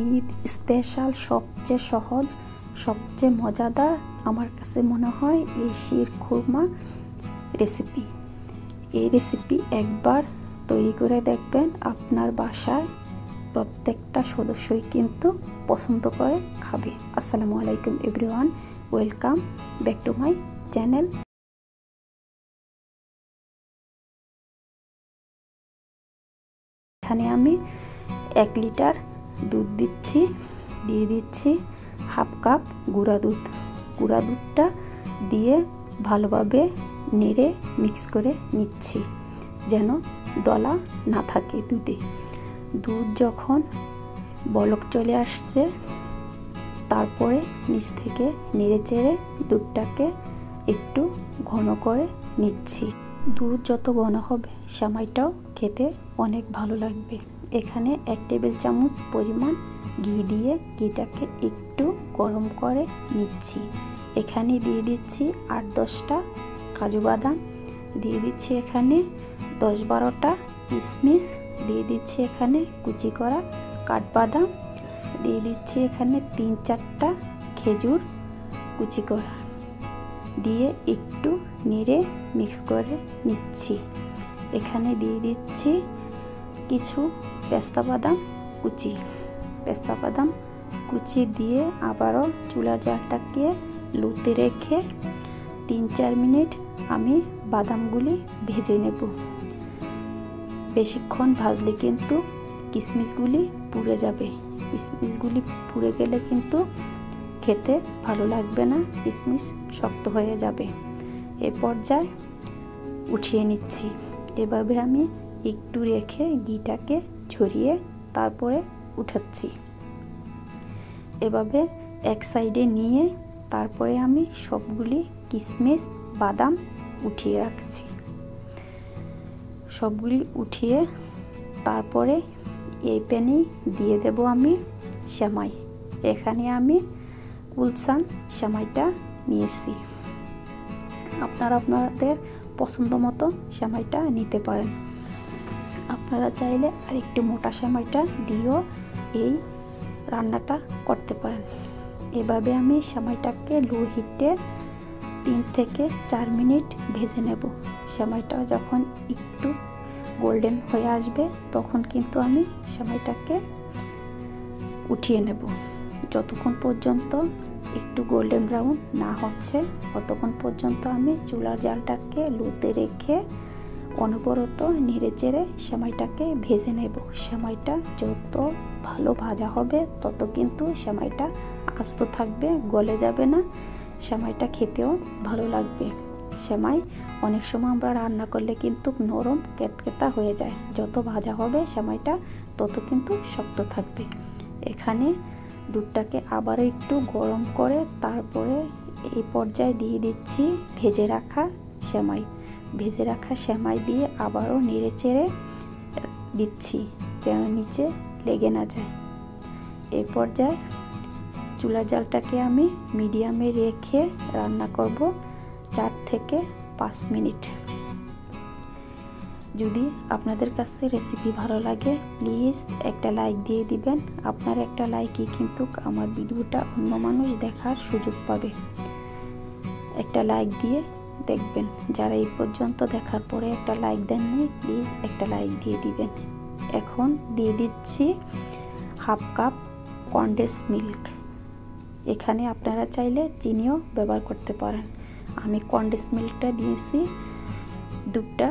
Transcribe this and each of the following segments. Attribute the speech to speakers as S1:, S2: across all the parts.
S1: Eid special সবচেয়ে সহজ সবচেয়ে মজাদার আমার কাছে মনে হয় এই শির খুরমা রেসিপি। এই রেসিপি একবার তৈরি করে দেখবেন, আপনার বাসায় প্রত্যেকটা সদস্যই কিন্তু পছন্দ করে খাবে। আসসালামু আলাইকুম everyone, welcome back to my channel. এখানে আমি 1 লিটার দুধ দিয়ে দিচ্ছি হাফ কাপ গুঁড়া দুধটা দিয়ে ভালোভাবে নেড়ে মিক্স করে নিচ্ছি যেন দলা না থাকে দুধে। দুধ যখন বলক চলে আসছে তারপরে নিচ থেকে নেড়ে চেড়ে দুধটাকে একটু ঘন করে নিচ্ছি। দুধ যত ঘন হবে সেমাইটাও খেতে অনেক ভালো লাগবে। এখানে 1 টেবিল চামচ পরিমাণ ঘি দিয়ে ঘিটাকে একটু গরম করে নিচ্ছি। এখানে দিয়ে দিচ্ছি 8-10টা কাজু বাদাম, দিয়ে দিচ্ছি এখানে 10-12টা কিশমিশ, দিয়ে দিচ্ছি এখানে কুচি করা কাঠবাদাম, দিয়ে দিচ্ছি এখানে 3-4টা খেজুর কুচি করা, দিয়ে একটু নেড়ে মিক্স করে নিচ্ছি। এখানে দিয়ে দিচ্ছি কিছু পেস্তা বাদাম কুচি দিয়ে আবারও চুলার জালটাকে লোতে রেখে 3-4 মিনিট আমি বাদামগুলি ভেজে নেব। বেশিক্ষণ ভাজলে কিন্তু কিশমিশগুলি পুড়ে যাবে। কিশমিশগুলি পুড়ে গেলে কিন্তু খেতে ভালো লাগবে না, কিশমিশ শক্ত হয়ে যাবে। এ পর্যায়ে উঠিয়ে নিচ্ছি। এভাবে আমি একটু রেখে ঘিটাকে ঝরিয়ে তারপরে উঠাচ্ছি। এভাবে এক সাইডে নিয়ে তারপরে আমি সবগুলি কিশমিশ বাদাম উঠিয়ে রাখছি। সবগুলি উঠিয়ে তারপরে এই প্যানে দিয়ে দেব আমি সেমাই। এখানে আমি কুলসান সেমাইটা নিয়েছি। আপনারা আপনাদের পছন্দ মতো সেমাইটা নিতে পারেন। আপনারা চাইলে আরেকটু মোটা সেমাইটা দিয়েও এই রান্নাটা করতে পারেন। এভাবে আমি সেমাইটাকে লো হিটে 3 থেকে 4 মিনিট ভেজে নেব। সেমাইটা যখন একটু গোল্ডেন হয়ে আসবে তখন কিন্তু আমি সেমাইটাকে উঠিয়ে নেব। যতক্ষণ পর্যন্ত একটু গোল্ডেন ব্রাউন না হচ্ছে ততক্ষণ পর্যন্ত আমি চুলার জালটাকে লোতে রেখে অনবরত নেড়ে চেড়ে সেমাইটাকে ভেজে নেব। সেমাইটা যত ভালো ভাজা হবে তত কিন্তু সেমাইটা আস্ত থাকবে, গলে যাবে না, সেমাইটা খেতেও ভালো লাগবে। সেমাই অনেক সময় আমরা রান্না করলে কিন্তু নরম কেতকেতা হয়ে যায়, যত ভাজা হবে সেমাইটা তত কিন্তু শক্ত থাকবে। এখানে দুধটাকে আবার একটু গরম করে তারপরে এই পর্যায়ে দিয়ে দিচ্ছি ভেজে রাখা সেমাই দিয়ে আবারও নেড়ে চেড়ে দিচ্ছি যেন নিচে লেগে না যায়। এই পর্যায়ে চুলার জালটাকে আমি মিডিয়ামে রেখে রান্না করব 4 থেকে 5 মিনিট। যদি আপনাদের কাছে রেসিপি ভালো লাগে প্লিজ একটা লাইক দিয়ে দিবেন। আপনার একটা লাইকই কিন্তু আমার ভিডিওটা অন্য মানুষ দেখার সুযোগ পাবে। একটা লাইক দিয়ে দেখবেন। যারা এই পর্যন্ত দেখার পরে একটা লাইক দেননি প্লিজ একটা লাইক দিয়ে দিবেন। এখন দিয়ে দিচ্ছি হাফ কাপ কনডেন্স মিল্ক। এখানে আপনারা চাইলে চিনিও ব্যবহার করতে পারেন। আমি কনডেন্স মিল্কটা দিয়েছি, দুধটা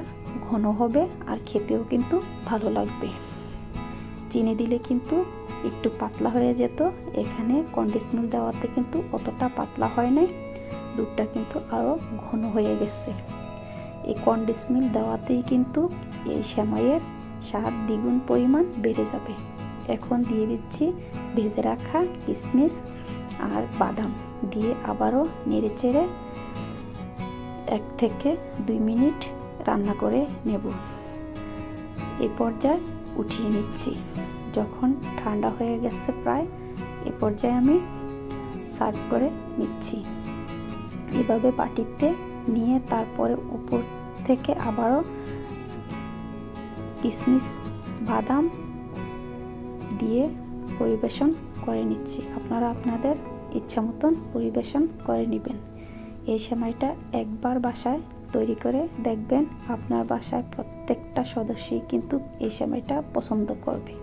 S1: ঘন হবে আর খেতেও কিন্তু ভালো লাগবে। চিনি দিলে কিন্তু একটু পাতলা হয়ে যেত, এখানে কনডেন্স মিল্ক দেওয়াতে কিন্তু অতটা পাতলা হয় না, দুধটা কিন্তু আরও ঘন হয়ে গেছে। এই কনডেন্স মিল্ক দেওয়াতেই কিন্তু এই সেমাইয়ের স্বাদ দ্বিগুণ পরিমাণ বেড়ে যাবে। এখন দিয়ে দিচ্ছি ভেজে রাখা কিশমিশ আর বাদাম দিয়ে আবারও নেড়ে চেড়ে 1 থেকে 2 মিনিট রান্না করে নেব। এই পর্যায়ে উঠিয়ে নিচ্ছি। যখন ঠান্ডা হয়ে গেছে প্রায়, এ পর্যায়ে আমি সার্ভ করে নিচ্ছি। এভাবে বাটিতে নিয়ে তারপরে উপর থেকে আবারও কিশমিশ বাদাম দিয়ে পরিবেশন করে নিচ্ছি। আপনারা আপনাদের ইচ্ছা মতন পরিবেশন করে নেবেন। এই সেমাইটা একবার বাসায় তৈরি করে দেখবেন, আপনার বাসায় প্রত্যেকটা সদস্যই কিন্তু এই সেমাইটা পছন্দ করবে।